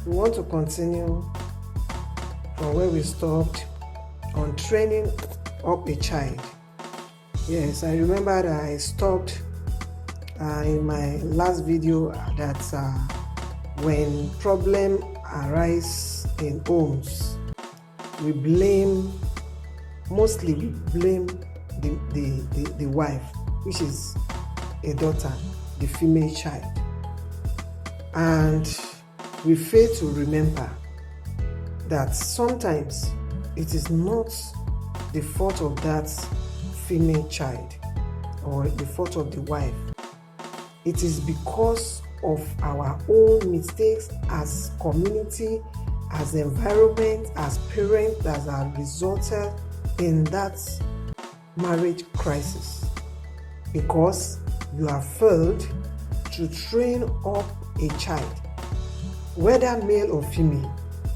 We want to continue from where we stopped on training up a child. Yes, I remember that I stopped in my last video that when problem arise in homes, mostly we blame the wife, which is a daughter, the female child. And we fail to remember that sometimes it is not the fault of that female child or the fault of the wife. It is because of our own mistakes as community, as environment, as parents that have resulted in that marriage crisis. Because you have failed to train up a child, whether male or female.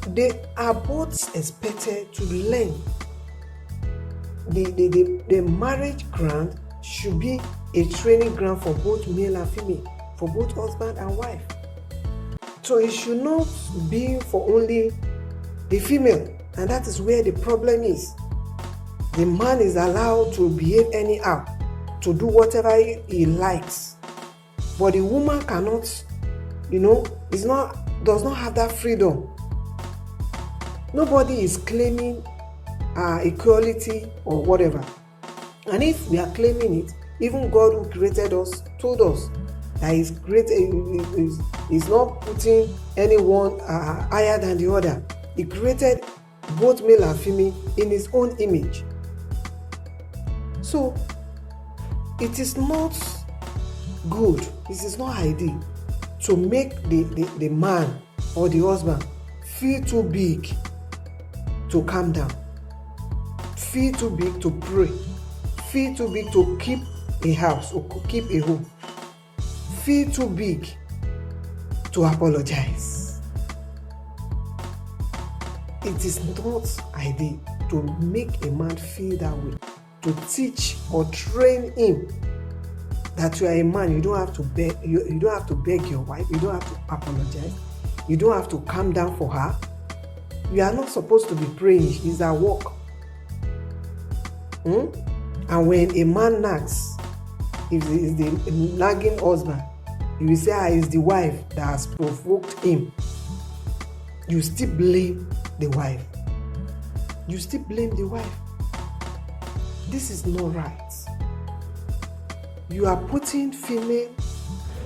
They are both expected to learn. The marriage ground should be a training ground for both male and female, for both husband and wife. So it should not be for only the female, and that is where the problem is. The man is allowed to behave anyhow, to do whatever he likes, but the woman cannot, does not have that freedom. Nobody is claiming equality or whatever. And if we are claiming it, even God who created us told us that He's not putting anyone higher than the other. He created both male and female in His own image. So it is not good, it is not ideal to make the man or the husband feel too big to calm down, feel too big to pray, feel too big to keep a house or keep a home, feel too big to apologize. It is not ideal to make a man feel that way, to teach or train him that you are a man. You don't have to beg. You don't have to beg your wife. You don't have to apologize. You don't have to calm down for her. You are not supposed to be praying. She's at work. And when a man nags, if it's the nagging husband, you will say, it's the wife that has provoked him. You still blame the wife. You still blame the wife. This is not right. You are putting female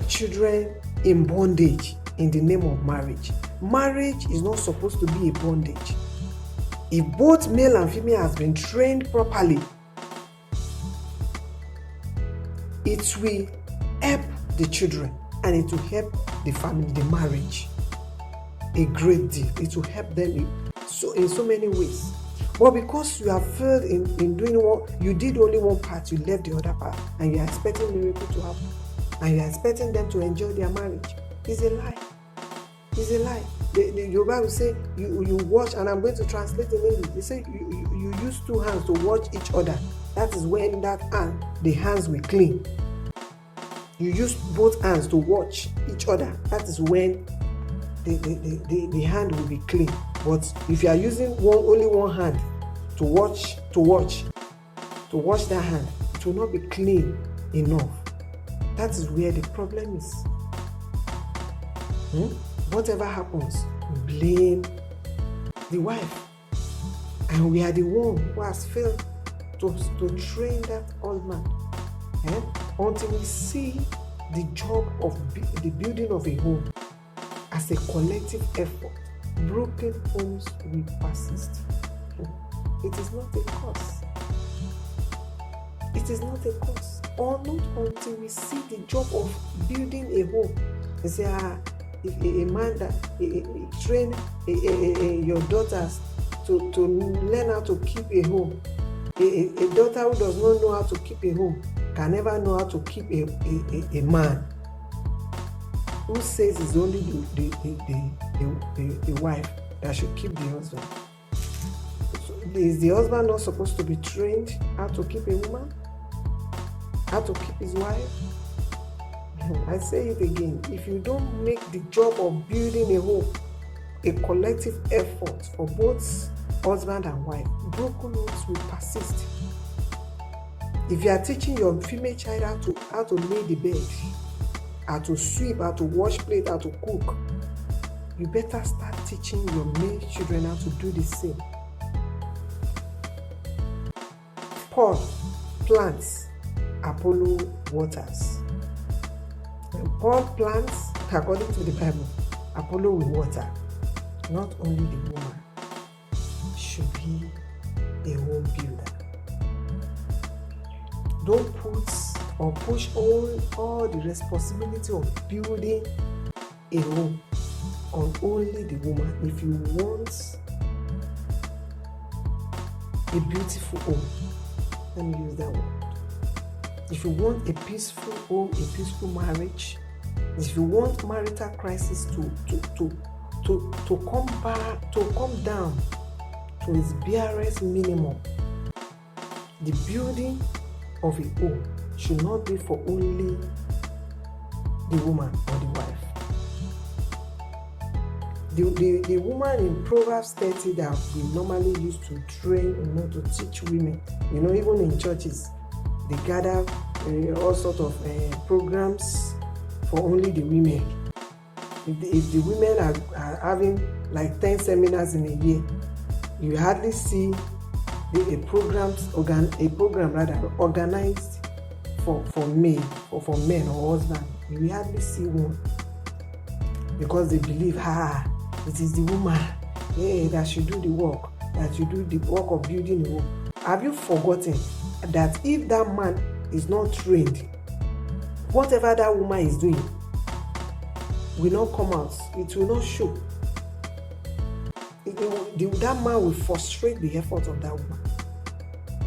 children in bondage in the name of marriage. Marriage is not supposed to be a bondage. If both male and female has been trained properly, it will help the children and it will help the family, the marriage, a great deal. It will help them in so many ways. But because you have failed in doing what you did, only one part, you left the other part, and you are expecting miracle to happen, and you are expecting them to enjoy their marriage, it's a lie. It's a lie. The Yoruba will say you watch, and I'm going to translate in English. They say you use two hands to watch each other. That is when the hands will clean. You use both hands to watch each other. That is when the hand will be clean. But if you are using only one hand to watch that hand, it will not be clean enough. That is where the problem is. Whatever happens, blame the wife. And we are the one who has failed to train that husband. Until we see the job of the building of a home as a collective effort, broken homes will persist. It is not a cause. It is not a cause. Or not until we see the job of building a home. They say, if a man that train your daughters to learn how to keep a home, a daughter who does not know how to keep a home can never know how to keep a man. Who says it's only the wife that should keep the husband? So is the husband not supposed to be trained how to keep a woman? How to keep his wife? I say it again. If you don't make the job of building a home a collective effort for both husband and wife, broken homes will persist. If you are teaching your female child how to lay the bed, how to sweep, how to wash plate, how to cook, you better start teaching your male children how to do the same. Paul plants, Apollo waters. When Paul plants, according to the Bible, Apollo will water. Not only the woman should be a home builder. Don't put or push all the responsibility of building a home on only the woman. If you want a beautiful home, let me use that word. If you want a peaceful home, a peaceful marriage, if you want marital crisis to come down to its barest minimum, the building of a home should not be for only the woman or the wife. The woman in Proverbs 30 that we normally use to train, to teach women, even in churches, they gather all sorts of programs for only the women. If the women are having like 10 seminars in a year, you hardly see a program organized for men or husband. You hardly see one, because they believe it is the woman that should do the work, that should do the work of building the home. Have you forgotten that if that man is not trained, whatever that woman is doing will not come out, it will not show. That man will frustrate the effort of that woman.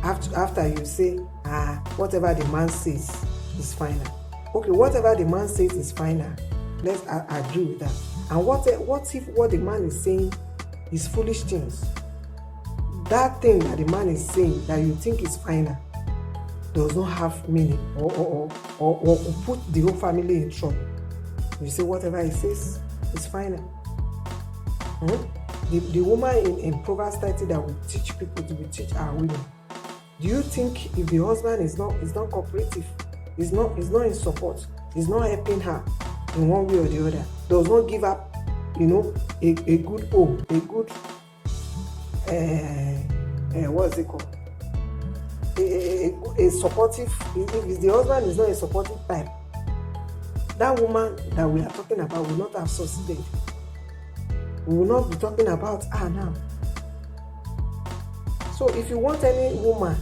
After you say, whatever the man says is final. Okay, whatever the man says is final. Let's agree with that. And what if what the man is saying is foolish things? That thing that the man is saying that you think is final does not have meaning or put the whole family in trouble. You say whatever he says is final. The woman in Proverbs 30 that will teach people, will teach our women. Do you think if the husband is not cooperative, is not in support, is not helping her in one way or the other, does not give up, a good home, a good what's it called? A supportive, if the husband is not a supportive type, that woman that we are talking about will not have succeeded. We will not be talking about her now. So if you want any woman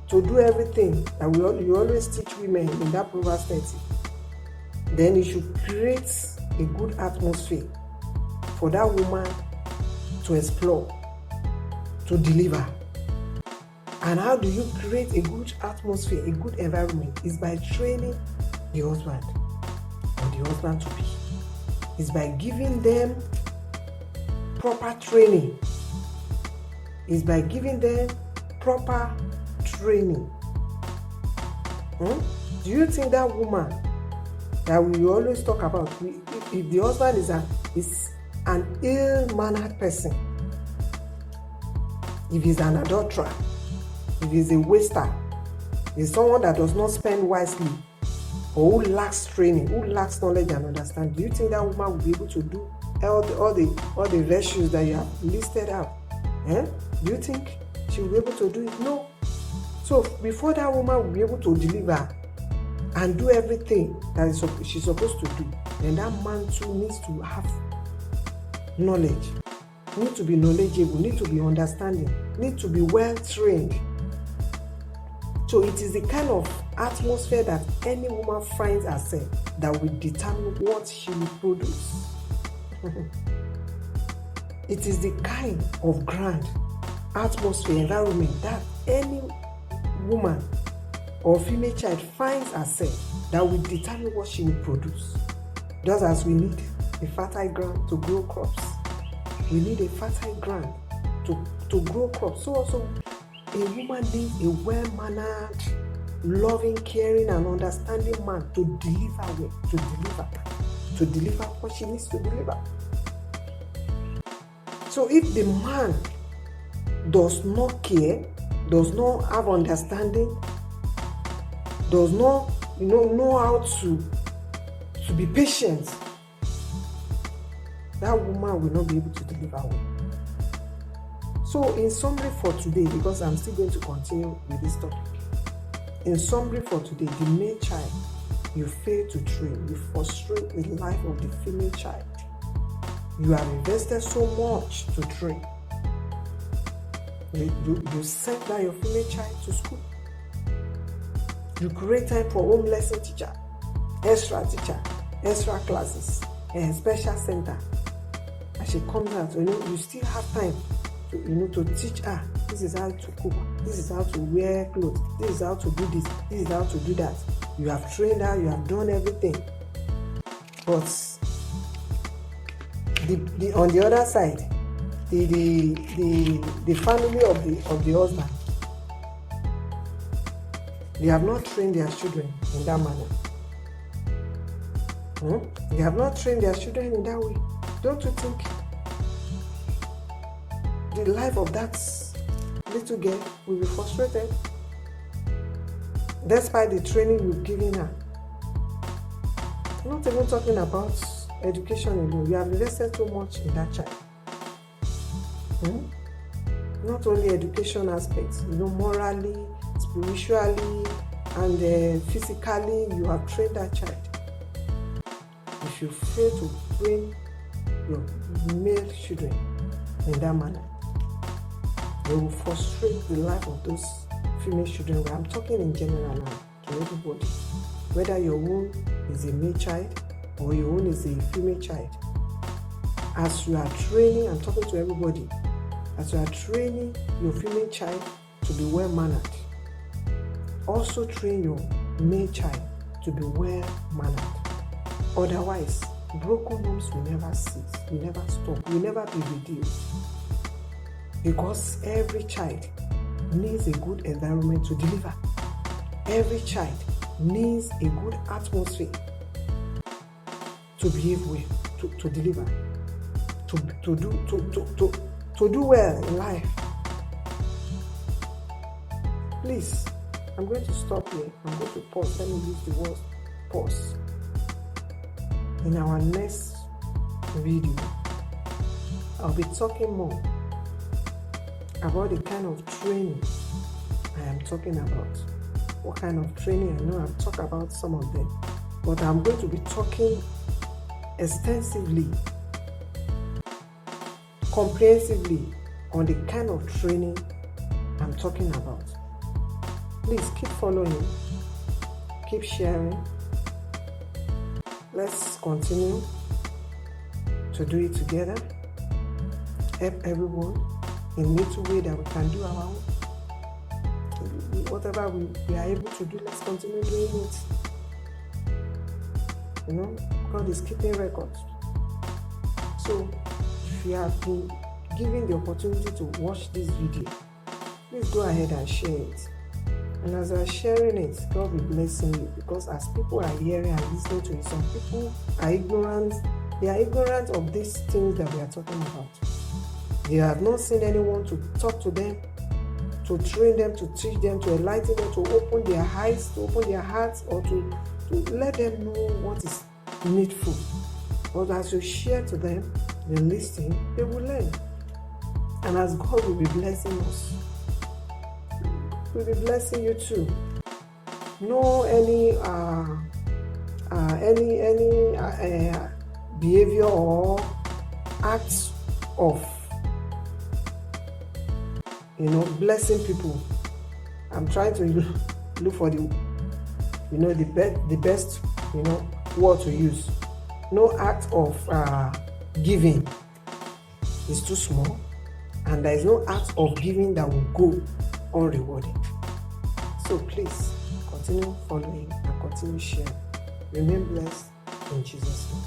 to do everything that you always teach women in that Proverbs 30, then you should create a good atmosphere for that woman to explore, to deliver. And how do you create a good atmosphere, a good environment? Is by training the husband or the husband to be. It's by giving them proper training. Is by giving them proper training. Do you think that woman that we always talk about, if the husband is an ill-mannered person, if he's an adulterer, if he's a waster, if someone that does not spend wisely, or who lacks training, who lacks knowledge and understanding, do you think that woman will be able to do all the virtues that you have listed out? Do you think she will be able to do it? No. So before that woman will be able to deliver and do everything that she's supposed to do, then that man too needs to have knowledge, need to be knowledgeable, need to be understanding, need to be well trained. So it is the kind of atmosphere that any woman finds herself that will determine what she will produce. It is the kind of grand atmosphere, environment that any woman or female child finds herself that will determine what she will produce. Just as we need a fertile ground to grow crops, we need a fertile ground to grow crops. So also a woman needs a well-mannered, loving, caring, and understanding man to deliver what she needs to deliver. So if the man does not care, does not have understanding, does not know how to be patient, that woman will not be able to deliver well. So in summary for today, because I'm still going to continue with this topic, in summary for today, the male child you fail to train, you frustrate the life of the female child. You have invested so much to train. You send down your female child to school. You create time for home lesson teacher, extra classes, and special center. As she comes out, you still have time to teach her. This is how to cook. This is how to wear clothes. This is how to do this. This is how to do that. You have trained her. You have done everything. But on the other side, the family of the husband, they have not trained their children in that manner. They have not trained their children in that way. Don't you think the life of that little girl will be frustrated despite the training you've given her? Not even talking about education alone. You have invested so much in that child. Not only education aspects, morally, spiritually, and physically, you have trained that child. If you fail to train your male children in that manner, they will frustrate the life of those female children. I'm talking in general now to everybody. Whether your own is a male child or your own is a female child. As you are training, I'm talking to everybody, as you are training your female child to be well-mannered, also train your male child to be well-mannered. Otherwise, broken homes will never cease, will never stop, will never be reduced. Because every child needs a good environment to deliver. Every child needs a good atmosphere to behave well, to deliver, to do well in life. Please, I'm going to stop here. I'm going to pause. Let me use the word pause. In our next video, I'll be talking more about the kind of training I am talking about. What kind of training? I know I've talked about some of them, but I'm going to be talking extensively, comprehensively on the kind of training I'm talking about. Please keep following, keep sharing. Let's continue to do it together. Help everyone in little way that we can do our own. Whatever we are able to do, let's continue doing it. God is keeping records. So if you have been given the opportunity to watch this video, please go ahead and share it. And as I'm sharing it, God will be blessing you, because as people are hearing and listening to it, some people are ignorant. They are ignorant of these things that we are talking about. They have not seen anyone to talk to them, to train them, to teach them, to enlighten them, to open their eyes, to open their hearts, or to let them know what is needful. But as you share to them, they listen, they will learn. And as God will be blessing us, we'll be blessing you too. No any behavior or acts of blessing people. I'm trying to look for the best word to use. No act of giving is too small, and there is no act of giving that will go unrewarded. So please continue following and continue sharing. Remain blessed in Jesus' name.